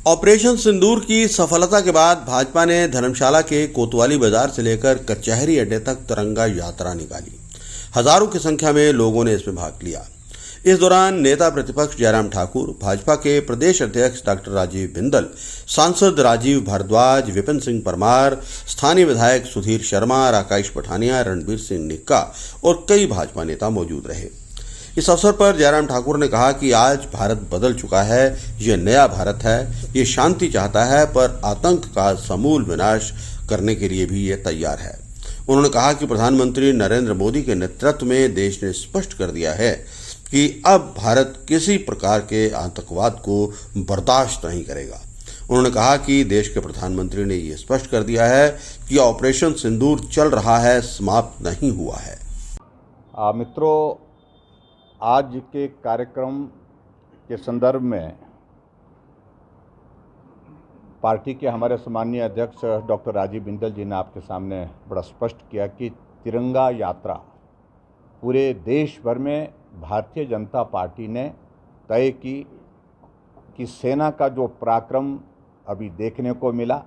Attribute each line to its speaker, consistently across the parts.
Speaker 1: Operation सिंदूर की सफलता के बाद भाजपा ने धर्मशाला के कोतवाली बाजार से लेकर कचहरी अड्डे तक तिरंगा यात्रा निकाली। हजारों की संख्या में लोगों ने इसमें भाग लिया। इस दौरान नेता प्रतिपक्ष जयराम ठाकुर, भाजपा के प्रदेश अध्यक्ष डॉक्टर राजीव बिंदल, सांसद राजीव भारद्वाज, विपिन सिंह परमार, स्थानीय विधायक सुधीर शर्मा, राकेश पठानिया, रणबीर सिंह निक्का और कई भाजपा नेता मौजूद रहे। इस अवसर पर जयराम ठाकुर ने कहा कि आज भारत बदल चुका है, ये नया भारत है, ये शांति चाहता है पर आतंक का समूल विनाश करने के लिए भी ये तैयार है। उन्होंने कहा कि प्रधानमंत्री नरेंद्र मोदी के नेतृत्व में देश ने स्पष्ट कर दिया है कि अब भारत किसी प्रकार के आतंकवाद को बर्दाश्त नहीं करेगा। उन्होंने कहा कि देश के प्रधानमंत्री ने ये स्पष्ट कर दिया है कि ऑपरेशन सिंदूर चल रहा है, समाप्त नहीं हुआ है।
Speaker 2: मित्रों, आज के कार्यक्रम के संदर्भ में पार्टी के हमारे सम्मानीय अध्यक्ष डॉक्टर राजीव बिंदल जी ने आपके सामने बड़ा स्पष्ट किया कि तिरंगा यात्रा पूरे देश भर में भारतीय जनता पार्टी ने तय की कि सेना का जो पराक्रम अभी देखने को मिला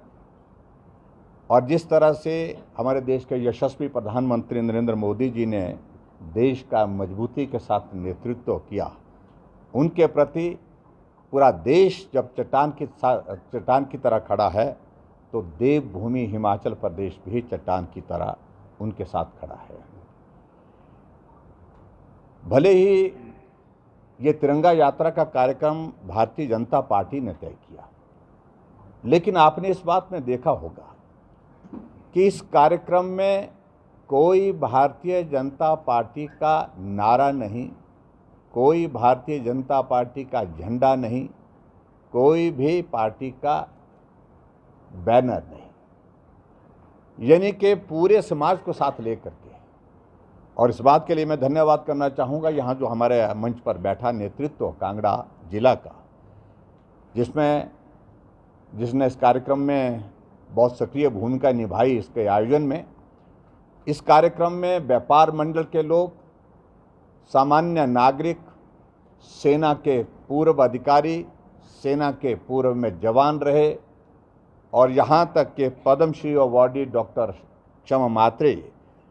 Speaker 2: और जिस तरह से हमारे देश के यशस्वी प्रधानमंत्री नरेंद्र मोदी जी ने देश का मजबूती के साथ नेतृत्व किया, उनके प्रति पूरा देश जब चट्टान की तरह खड़ा है तो देवभूमि हिमाचल प्रदेश भी चट्टान की तरह उनके साथ खड़ा है। भले ही ये तिरंगा यात्रा का कार्यक्रम भारतीय जनता पार्टी ने तय किया, लेकिन आपने इस बात में देखा होगा कि इस कार्यक्रम में कोई भारतीय जनता पार्टी का नारा नहीं, कोई भारतीय जनता पार्टी का झंडा नहीं, कोई भी पार्टी का बैनर नहीं, यानी कि पूरे समाज को साथ लेकर के। और इस बात के लिए मैं धन्यवाद करना चाहूँगा यहाँ जो हमारे मंच पर बैठा नेतृत्व कांगड़ा जिला का, जिसने इस कार्यक्रम में बहुत सक्रिय भूमिका निभाई। इसके आयोजन में, इस कार्यक्रम में व्यापार मंडल के लोग, सामान्य नागरिक, सेना के पूर्व अधिकारी, सेना के पूर्व में जवान रहे और यहाँ तक के पद्मश्री अवार्डी डॉक्टर क्षमा मात्रे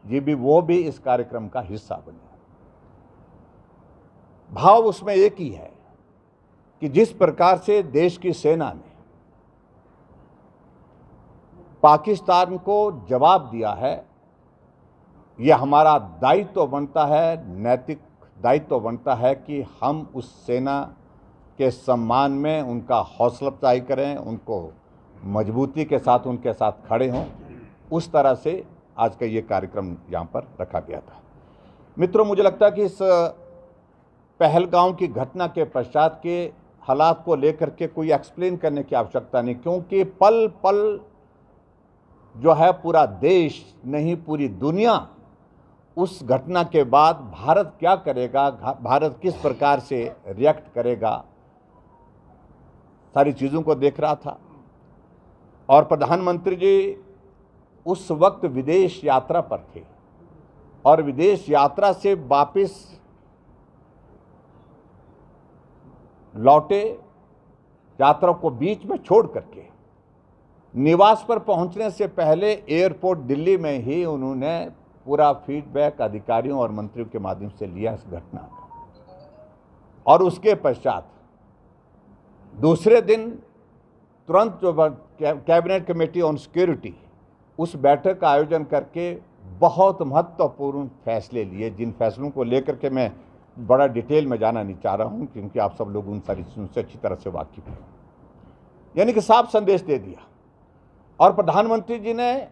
Speaker 2: जी भी, वो भी इस कार्यक्रम का हिस्सा बने। भाव उसमें एक ही है कि जिस प्रकार से देश की सेना ने पाकिस्तान को जवाब दिया है, यह हमारा दायित्व बनता है, नैतिक दायित्व बनता है कि हम उस सेना के सम्मान में उनका हौसला अफजाई करें, उनको मजबूती के साथ उनके साथ खड़े हों। उस तरह से आज का ये कार्यक्रम यहाँ पर रखा गया था। मित्रों, मुझे लगता है कि इस पहलगांव की घटना के पश्चात के हालात को लेकर के कोई एक्सप्लेन करने की आवश्यकता नहीं, क्योंकि पल पल जो है पूरा देश नहीं पूरी दुनिया उस घटना के बाद भारत क्या करेगा, भारत किस प्रकार से रिएक्ट करेगा, सारी चीज़ों को देख रहा था। और प्रधानमंत्री जी उस वक्त विदेश यात्रा पर थे और विदेश यात्रा से वापस लौटे, यात्रा को बीच में छोड़ करके निवास पर पहुंचने से पहले एयरपोर्ट दिल्ली में ही उन्होंने पूरा फीडबैक अधिकारियों और मंत्रियों के माध्यम से लिया इस घटना का। और उसके पश्चात दूसरे दिन तुरंत जो कैबिनेट कमेटी ऑन सिक्योरिटी, उस बैठक का आयोजन करके बहुत महत्वपूर्ण फैसले लिए, जिन फैसलों को लेकर के मैं बड़ा डिटेल में जाना नहीं चाह रहा हूं क्योंकि आप सब लोग उन सारी चीज़ों से अच्छी तरह से वाकिफ हैं। यानी कि साफ संदेश दे दिया और प्रधानमंत्री जी ने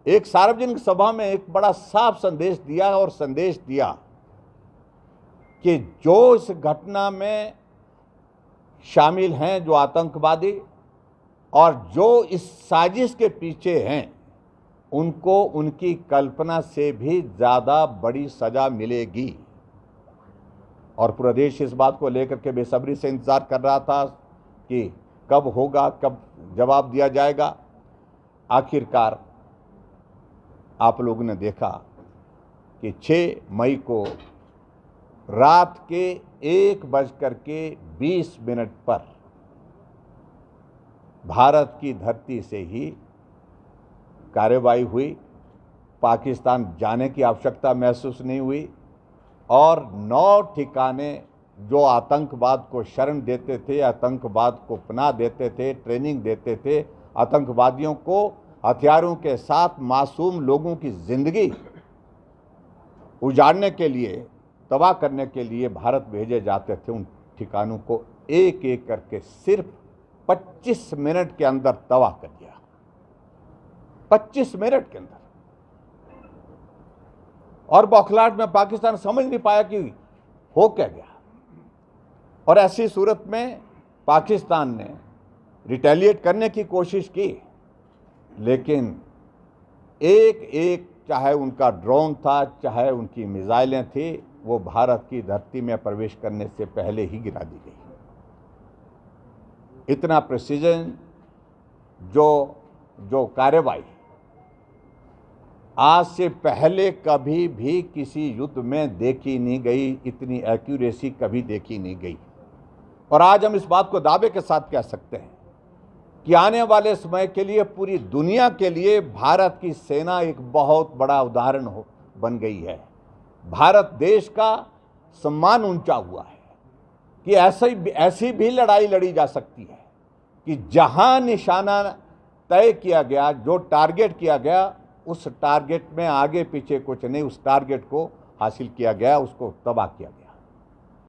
Speaker 2: एक सार्वजनिक सभा में एक बड़ा साफ संदेश दिया और संदेश दिया कि जो इस घटना में शामिल हैं, जो आतंकवादी और जो इस साजिश के पीछे हैं, उनको उनकी कल्पना से भी ज़्यादा बड़ी सज़ा मिलेगी। और पूरा देश इस बात को लेकर के बेसब्री से इंतज़ार कर रहा था कि कब होगा, कब जवाब दिया जाएगा। आखिरकार आप लोगों ने देखा कि 6 मई को रात के 1:20 पर भारत की धरती से ही कार्रवाई हुई। पाकिस्तान जाने की आवश्यकता महसूस नहीं हुई और 9 ठिकाने जो आतंकवाद को शरण देते थे, आतंकवाद को पनाह देते थे, ट्रेनिंग देते थे, आतंकवादियों को हथियारों के साथ मासूम लोगों की जिंदगी उजाड़ने के लिए, तबाह करने के लिए भारत भेजे जाते थे, उन ठिकानों को एक एक करके सिर्फ 25 मिनट के अंदर तबाह कर दिया। 25 मिनट के अंदर। और बौखलाहट में पाकिस्तान समझ नहीं पाया कि हो क्या गया। और ऐसी सूरत में पाकिस्तान ने रिटेलिएट करने की कोशिश की, लेकिन एक एक चाहे उनका ड्रोन था, चाहे उनकी मिसाइलें थी, वो भारत की धरती में प्रवेश करने से पहले ही गिरा दी गई। इतना प्रिसीजन जो कार्रवाई आज से पहले कभी भी किसी युद्ध में देखी नहीं गई, इतनी एक्यूरेसी कभी देखी नहीं गई। और आज हम इस बात को दावे के साथ कह सकते हैं कि आने वाले समय के लिए पूरी दुनिया के लिए भारत की सेना एक बहुत बड़ा उदाहरण बन गई है। भारत देश का सम्मान ऊंचा हुआ है कि ऐसी भी लड़ाई लड़ी जा सकती है कि जहां निशाना तय किया गया, जो टारगेट किया गया, उस टारगेट में आगे पीछे कुछ नहीं, उस टारगेट को हासिल किया गया, उसको तबाह किया गया।